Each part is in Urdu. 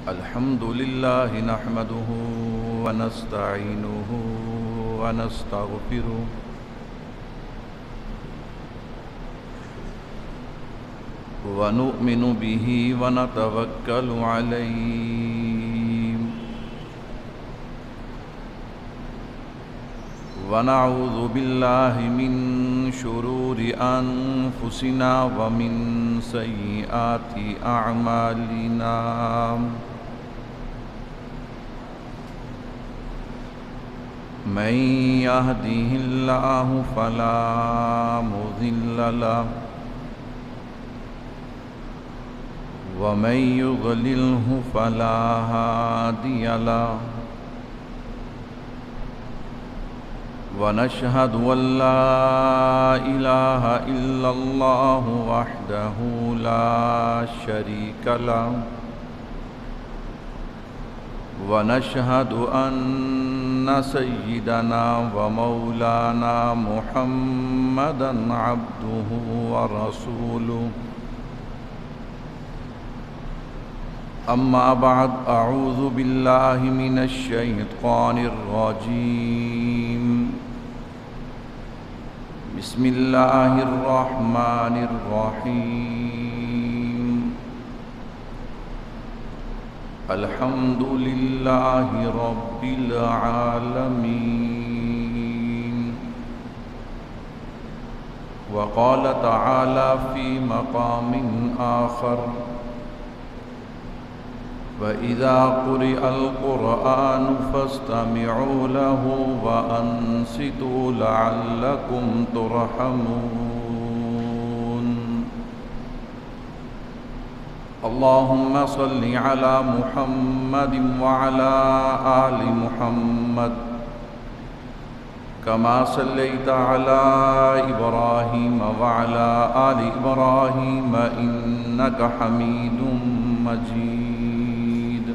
الحمد لله نحمده ونستعينه ونستغفره ونؤمن به ونتوكل عليه ونعوذ بالله من شرور أنفسنا ومن سيئات أعمالنا من يهده الله فلا مضل له ومن يضلله فلا هادي له ونشهد أن لا إله إلا الله وحده لا شريك له ونشهد أن سيدنا ومولانا محمدًا عبده ورسوله أما بعد أعوذ بالله من الشيطان الرجيم بسم الله الرحمن الرحيم الحمد لله رب العالمين وقال تعالى في مقام آخر وَإِذَا قُرِئَ الْقُرْآنُ فَاسْتَمِعُوا لَهُ وَأَنصِتُوا لَعَلَّكُمْ تُرْحَمُونَ اللهم صل على محمد وعلى آل محمد كما صليت على إبراهيم وعلى آل إبراهيم إنك حميد مجيد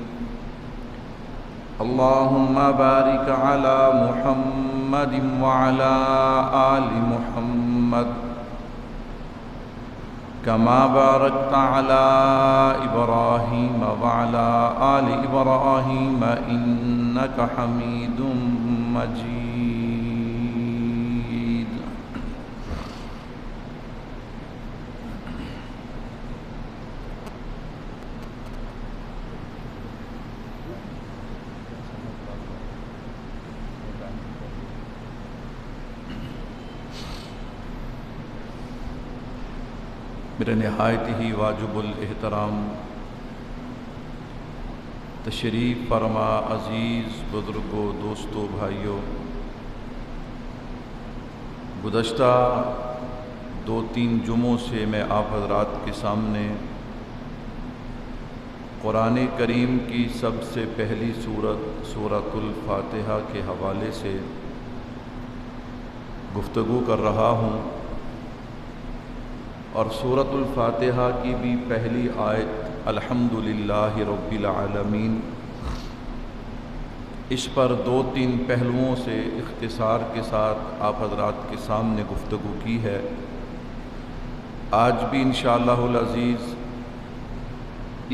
اللهم بارك على محمد وعلى آل محمد كما باركت على إبراهيم وعلى آل إبراهيم إنك حميد مجيد میرے نہایت ہی واجب الاحترام تشریف فرما عزیز بزرگوں دوستوں بھائیوں، گزشتہ 2-3 جمعوں سے میں آپ حضرات کے سامنے قرآن کریم کی سب سے پہلی سورۃ الفاتحہ کے حوالے سے گفتگو کر رہا ہوں، اور سورۃ الفاتحہ کی بھی پہلی آیت الحمدللہ رب العالمین، اس پر 2-3 پہلوؤں سے اختصار کے ساتھ آپ حضرات کے سامنے گفتگو کی ہے۔ آج بھی انشاءاللہ العزیز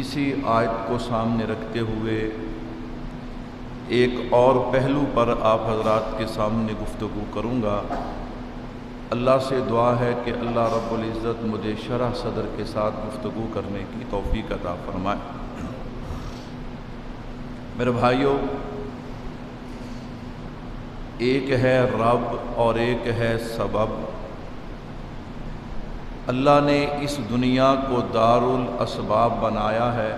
اسی آیت کو سامنے رکھتے ہوئے ایک اور پہلو پر آپ حضرات کے سامنے گفتگو کروں گا۔ اللہ سے دعا ہے کہ اللہ رب العزت مجھے شرح صدر کے ساتھ گفتگو کرنے کی توفیق عطا فرمائے۔ میرے بھائیوں، ایک ہے رب اور ایک ہے سبب۔ اللہ نے اس دنیا کو دار الاسباب بنایا ہے،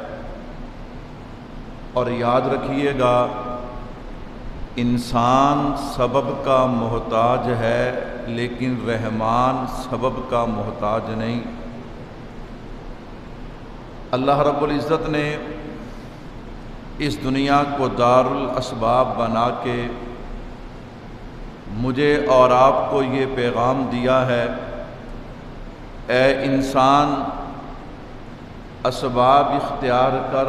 اور یاد رکھیے گا انسان سبب کا محتاج ہے لیکن رحمان سبب کا محتاج نہیں۔ اللہ رب العزت نے اس دنیا کو دار الاسباب بنا کے مجھے اور آپ کو یہ پیغام دیا ہے، اے انسان اسباب اختیار کر،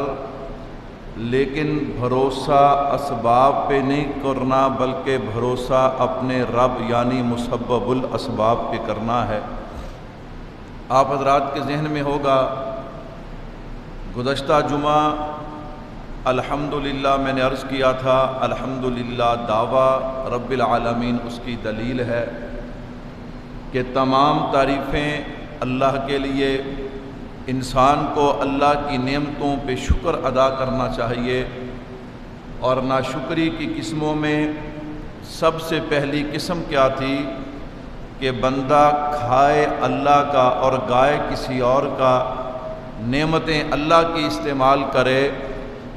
لیکن بھروسہ اسباب پہ نہیں کرنا بلکہ بھروسہ اپنے رب یعنی مسبب الاسباب پہ کرنا ہے۔ آپ حضرات کے ذہن میں ہوگا گزشتہ جمعہ الحمدللہ میں نے عرض کیا تھا، الحمدللہ دعویٰ رب العالمین اس کی دلیل ہے کہ تمام تعریفیں اللہ کے لیے، انسان کو اللہ کی نعمتوں پہ شکر ادا کرنا چاہیے، اور ناشکری کی قسموں میں سب سے پہلی قسم کیا تھی کہ بندہ کھائے اللہ کا اور گائے کسی اور کا، نعمتیں اللہ کی استعمال کرے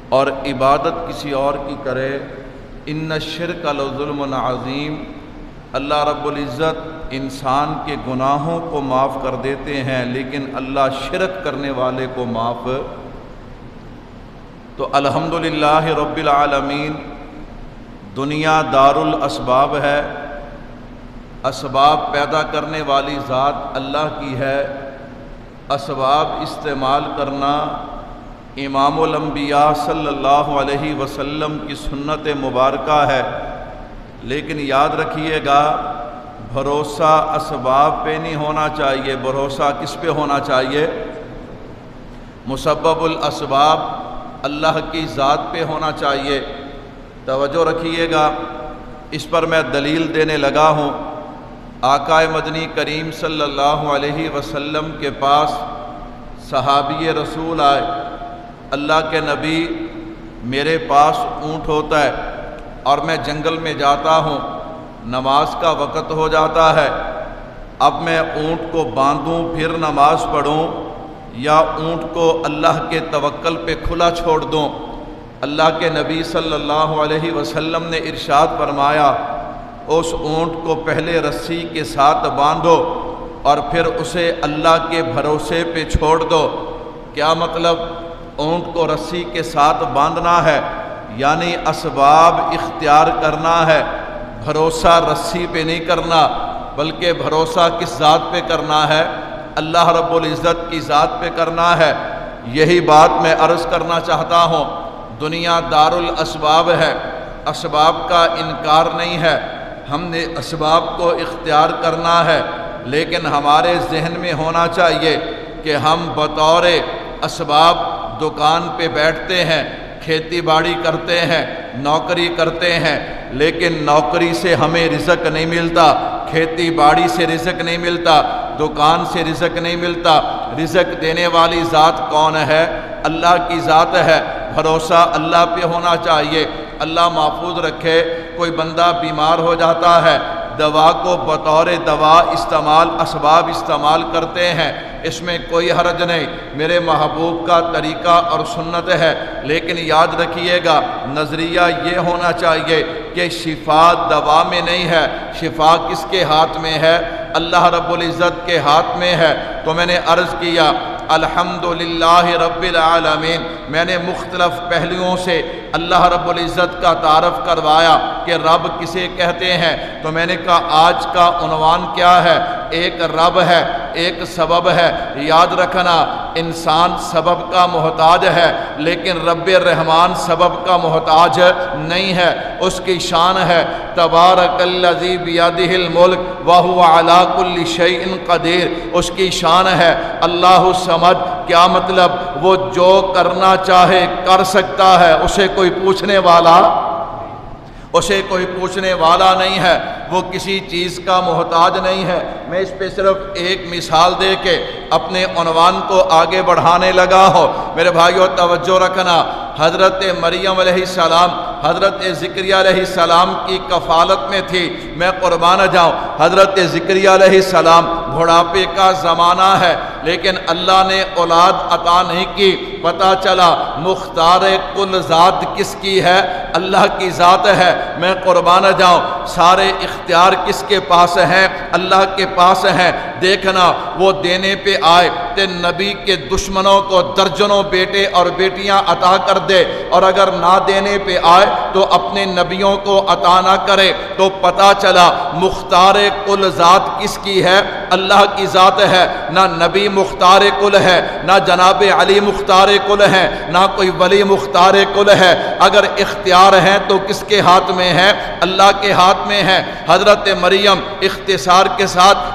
اور عبادت کسی اور کی کرے۔ ان الشرک لظلم عظیم، اللہ رب العزت انسان کے گناہوں کو معاف کر دیتے ہیں لیکن اللہ شرک کرنے والے کو معاف۔ تو الحمدللہ رب العالمین، دنیا دار الاسباب ہے، اسباب پیدا کرنے والی ذات اللہ کی ہے، اسباب استعمال کرنا امام الانبیاء صلی اللہ علیہ وسلم کی سنت مبارکہ ہے۔ لیکن یاد رکھیے گا، بھروسہ اسباب پہ نہیں ہونا چاہیے، بھروسہ کس پہ ہونا چاہیے؟ مسبب الاسباب اللہ کی ذات پہ ہونا چاہیے۔ توجہ رکھیے گا، اس پر میں دلیل دینے لگا ہوں۔ آقا مدنی کریم صلی اللہ علیہ وسلم کے پاس صحابی رسول آئے، اللہ کے نبی میرے پاس اونٹ ہوتا ہے اور میں جنگل میں جاتا ہوں، نماز کا وقت ہو جاتا ہے، اب میں اونٹ کو باندھوں پھر نماز پڑھوں یا اونٹ کو اللہ کے توکل پہ کھلا چھوڑ دوں؟ اللہ کے نبی صلی اللہ علیہ وسلم نے ارشاد فرمایا، اس اونٹ کو پہلے رسی کے ساتھ باندھو اور پھر اسے اللہ کے بھروسے پہ چھوڑ دو۔ کیا مطلب؟ اونٹ کو رسی کے ساتھ باندھنا ہے، یعنی اسباب اختیار کرنا ہے، بھروسہ رسی پہ نہیں کرنا، بلکہ بھروسہ کس ذات پہ کرنا ہے؟ اللہ رب العزت کی ذات پہ کرنا ہے۔ یہی بات میں عرض کرنا چاہتا ہوں، دنیا دار الاسباب ہے، اسباب کا انکار نہیں ہے، ہم نے اسباب کو اختیار کرنا ہے، لیکن ہمارے ذہن میں ہونا چاہیے کہ ہم بطور اسباب دکان پہ بیٹھتے ہیں، کھیتی باڑی کرتے ہیں، نوکری کرتے ہیں، لیکن نوکری سے ہمیں رزق نہیں ملتا، کھیتی باڑی سے رزق نہیں ملتا، دکان سے رزق نہیں ملتا۔ رزق دینے والی ذات کون ہے؟ اللہ کی ذات ہے۔ بھروسہ اللہ پہ ہونا چاہیے۔ اللہ محفوظ رکھے، کوئی بندہ بیمار ہو جاتا ہے، دوا کو بطور دوا اسباب استعمال کرتے ہیں، اس میں کوئی حرج نہیں، میرے محبوب کا طریقہ اور سنت ہے، لیکن یاد رکھیے گا، نظریہ یہ ہونا چاہیے کہ شفا دوا میں نہیں ہے، شفا کس کے ہاتھ میں ہے؟ اللہ رب العزت کے ہاتھ میں ہے۔ تو میں نے عرض کیا الحمدللہ رب العالمین، میں نے مختلف پہلوؤں سے اللہ رب العزت کا تعارف کروایا کہ رب کسے کہتے ہیں۔ تو میں نے کہا آج کا عنوان کیا ہے؟ ایک رب ہے، ایک سبب ہے۔ یاد رکھنا، انسان سبب کا محتاج ہے لیکن رب الرحمن سبب کا محتاج نہیں ہے۔ اس کی شان ہے تبارک الذی بیدہ الملک وہو علی کل شیء قدیر، اس کی شان ہے اللہ الصمد۔ کیا مطلب؟ وہ جو کرنا چاہے کر سکتا ہے، اسے کوئی پوچھنے والا نہیں ہے، وہ کسی چیز کا محتاج نہیں ہے۔ میں اس پہ صرف ایک مثال دے کے اپنے عنوان کو آگے بڑھانے لگا ہوں۔ میرے بھائیو توجہ رکھنا، حضرت مریم علیہ السلام حضرت زکریا علیہ السلام کی کفالت میں تھی۔ میں قربان جاؤں، حضرت زکریا علیہ السلام بڑھاپے کا زمانہ ہے لیکن اللہ نے اولاد عطا نہیں کی۔ پتہ چلا مختار کل ذات کس کی ہے؟ اللہ کی ذات ہے۔ میں قربان جاؤں، سارے اختیار کس کے پاس ہیں؟ اللہ کے پاس ہیں۔ دیکھنا، وہ دینے پہ آئے تے نبی کے دشمنوں کو درجنوں بیٹے اور بیٹیاں عطا کر دے، اور اگر نہ دینے پہ آئے تو اپنے نبیوں کو عطا نہ کرے۔ تو پتہ چلا مختار کل ذات کس کی ہے؟ اللہ کی ذات ہے۔ نہ نبی مختار کل ہے، نہ جناب علی مختار کل ہے، نہ کوئی ولی مختار کل ہے۔ اگر اختیار ہیں تو کس کے ہاتھ میں ہے؟ اللہ کے ہاتھ میں ہے۔ حضرت مریم اختصار کے ساتھ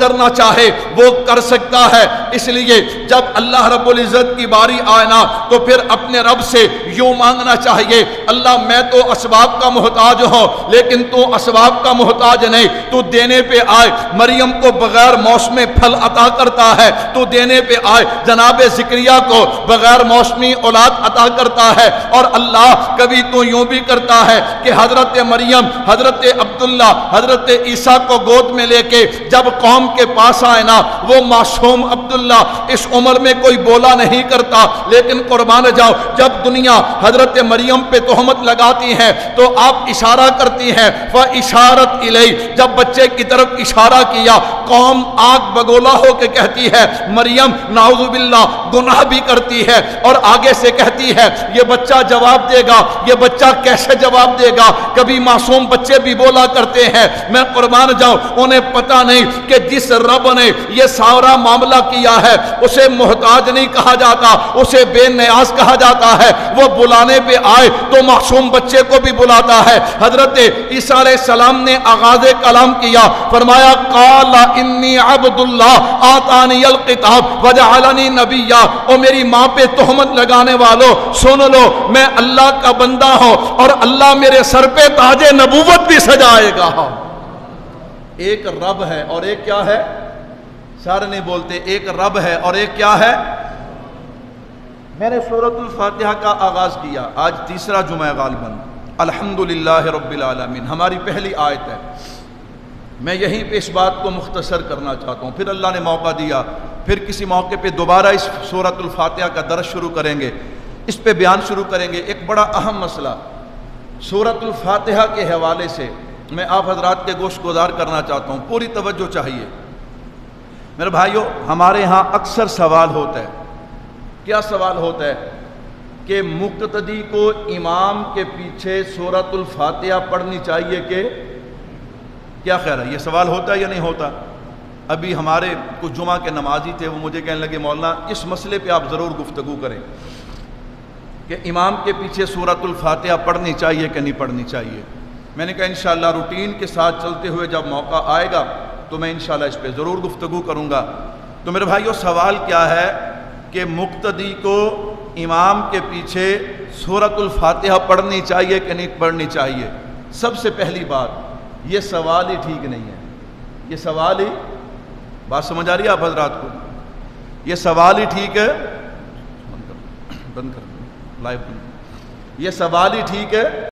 کرنا چاہے وہ کر سکتا ہے۔ اس لیے جب اللہ رب العزت کی باری آئے نا تو پھر اپنے رب سے یوں مانگنا چاہیے، اللہ میں تو اسباب کا محتاج ہوں لیکن تو اسباب کا محتاج نہیں، تو دینے پہ آئے۔ مریم کو بغیر موسمی پھل عطا کرتا ہے، تو دینے پہ آئے۔ جناب زکریا کو بغیر موسمی اولاد عطا کرتا ہے، اور اللہ کبھی تو یوں بھی کرتا ہے کہ حضرت مریم، حضرت عبداللہ، حضرت عیسیٰ کو گود میں لے کے جب قوم کے پاس آئے نا، وہ معصوم عبداللہ اس عمر میں کوئی بولا نہیں کرتا، لیکن قربان جاؤ جب دنیا حضرت مریم پہ تہمت لگاتی ہے تو آپ اشارہ کرتی ہیں، فَإِشَارَتْ إِلَيْهِ، جب بچے کی طرف اشارہ کیا، قوم آگ بگولا ہو کے کہتی ہے مریم نعوذ باللہ گناہ بھی کرتی ہے، اور آگے سے کہتی ہے یہ بچہ جواب دے گا، یہ بچہ کیسے جواب دے گا؟ کبھی معصوم بچے بھی بولا کرتے ہیں۔ میں قربان جاؤں انہیں پتہ نہیں کہ جس رب نے یہ سارا معاملہ کیا ہے اسے محتاج نہیں کہا جاتا، اسے بے نیاز کہا جاتا ہے۔ وہ بلانے پہ آئے تو معصوم بچے کو بھی بلاتا ہے۔ حضرت عیسیٰ علیہ السلام نے آغاز کلام کیا، فرمایا قال انی عبد اللہ آتانی الکتاب وجعلنی نبیا۔ او میری ماں پہ تہمت لگانے والوں سن لو، میں اللہ کا بندہ ہوں اور اللہ میرے سر پہ تاج نبوت بھی سجائے گا۔ ایک رب ہے اور ایک کیا ہے؟ سارے نہیں بولتے، ایک رب ہے اور ایک کیا ہے؟ میں نے سورۃ الفاتحہ کا آغاز کیا، آج تیسرا جمعہ غالباً، الحمدللہ رب العالمین ہماری پہلی آیت ہے۔ میں یہیں پہ اس بات کو مختصر کرنا چاہتا ہوں، پھر اللہ نے موقع دیا پھر کسی موقع پہ دوبارہ اس سورۃ الفاتحہ کا درس شروع کریں گے، اس پہ بیان شروع کریں گے۔ ایک بڑا اہم مسئلہ سورۃ الفاتحہ کے حوالے سے میں آپ حضرات کے گوش گزار کرنا چاہتا ہوں، پوری توجہ چاہیے میرے بھائیوں۔ ہمارے ہاں اکثر سوال ہوتا ہے، کیا سوال ہوتا ہے کہ مقتدی کو امام کے پیچھے سورۃ الفاتحہ پڑھنی چاہیے کہ کیا خیال ہے؟ یہ سوال ہوتا ہے یا نہیں ہوتا؟ ابھی ہمارے کچھ جمعہ کے نمازی تھے، وہ مجھے کہنے لگے مولانا اس مسئلے پہ آپ ضرور گفتگو کریں کہ امام کے پیچھے سورۃ الفاتحہ پڑھنی چاہیے کہ نہیں پڑھنی چاہیے۔ میں نے کہا انشاءاللہ روٹین کے ساتھ چلتے ہوئے جب موقع آئے گا تو میں انشاءاللہ اس پہ ضرور گفتگو کروں گا۔ تو میرے بھائیو سوال کیا ہے کہ مقتدی کو امام کے پیچھے سورۃ الفاتحہ پڑھنی چاہیے کہ نہیں پڑھنی چاہیے؟ سب سے پہلی بات یہ سوال ہی ٹھیک نہیں ہے، یہ سوال ہی، بات سمجھ آ رہی ہے آپ حضرات کو؟ یہ سوال ہی ٹھیک ہے، بند کر لائیو، یہ سوال ہی ٹھیک ہے